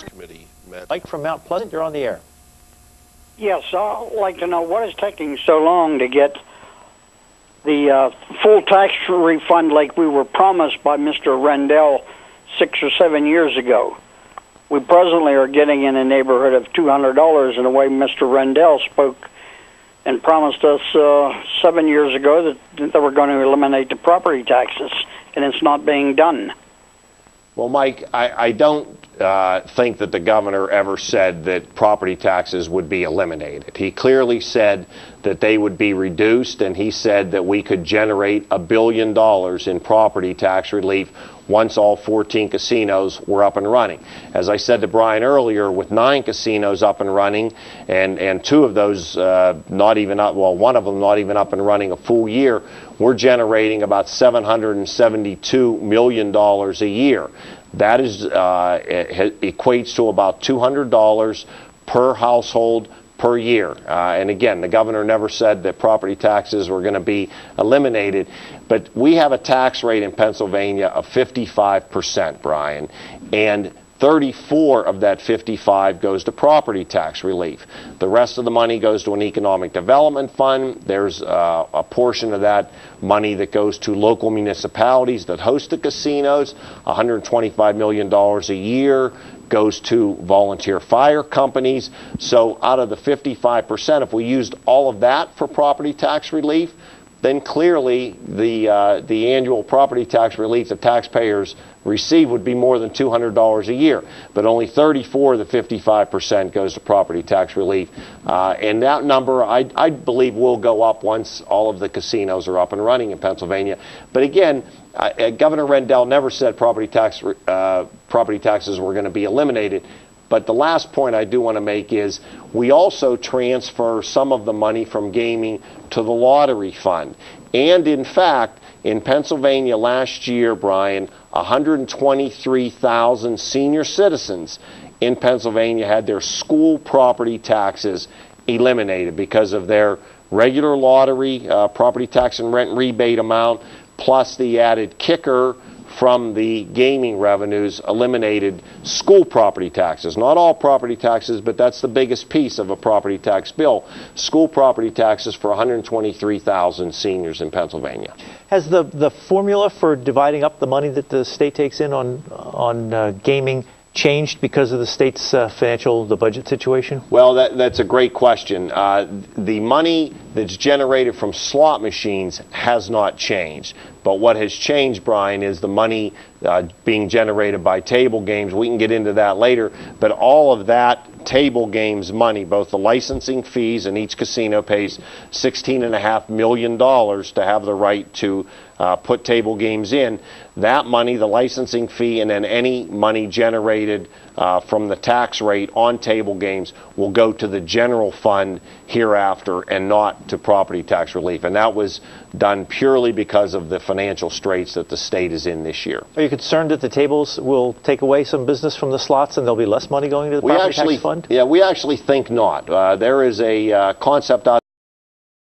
Committee met. Mike from Mount Pleasant, you're on the air. Yes, I'd like to know what is taking so long to get the full tax refund like we were promised by Mr. Rendell 6 or 7 years ago. We presently are getting in the neighborhood of $200 in the way Mr. Rendell spoke and promised us 7 years ago that they were going to eliminate the property taxes, and it's not being done. Well, Mike, I don't think that the governor ever said that property taxes would be eliminated. He clearly said that they would be reduced, and he said that we could generate $1 billion in property tax relief once all 14 casinos were up and running. As I said to Brian earlier, with 9 casinos up and running, and 2 of those not even up, well, one of them not even up and running a full year, we're generating about $772 million a year. That is equates to about $200 per household per year. And again, the governor never said that property taxes were going to be eliminated, but we have a tax rate in Pennsylvania of 55%, Brian, and 34 of that 55 goes to property tax relief. The rest of the money goes to an economic development fund. There's a portion of that money that goes to local municipalities that host the casinos. $125 million a year goes to volunteer fire companies. So out of the 55%, if we used all of that for property tax relief, then clearly the annual property tax relief the taxpayers receive would be more than $200 a year. But only 34 of the 55% goes to property tax relief. And that number, I believe, will go up once all of the casinos are up and running in Pennsylvania. But again, Governor Rendell never said property taxes were going to be eliminated. But the last point I do want to make is we also transfer some of the money from gaming to the lottery fund. And in fact, in Pennsylvania last year, Brian, 123,000 senior citizens in Pennsylvania had their school property taxes eliminated because of their regular lottery property tax and rent rebate amount, plus the added kicker from the gaming revenues eliminated school property taxes. Not all property taxes, but that's the biggest piece of a property tax bill. School property taxes for 123,000 seniors in Pennsylvania. Has the formula for dividing up the money that the state takes in on gaming changed because of the state's the budget situation? Well, that's a great question. The money that's generated from slot machines has not changed. But what has changed, Brian, is the money being generated by table games. We can get into that later. But all of that table games money, both the licensing fees, and each casino pays $16.5 million to have the right to put table games in. That money, the licensing fee, and then any money generated from the tax rate on table games will go to the general fund hereafter and not to property tax relief. And that was done purely because of the financial straits that the state is in this year. Are you concerned that the tables will take away some business from the slots and there'll be less money going to the property tax fund? Yeah, we actually think not. There is a concept out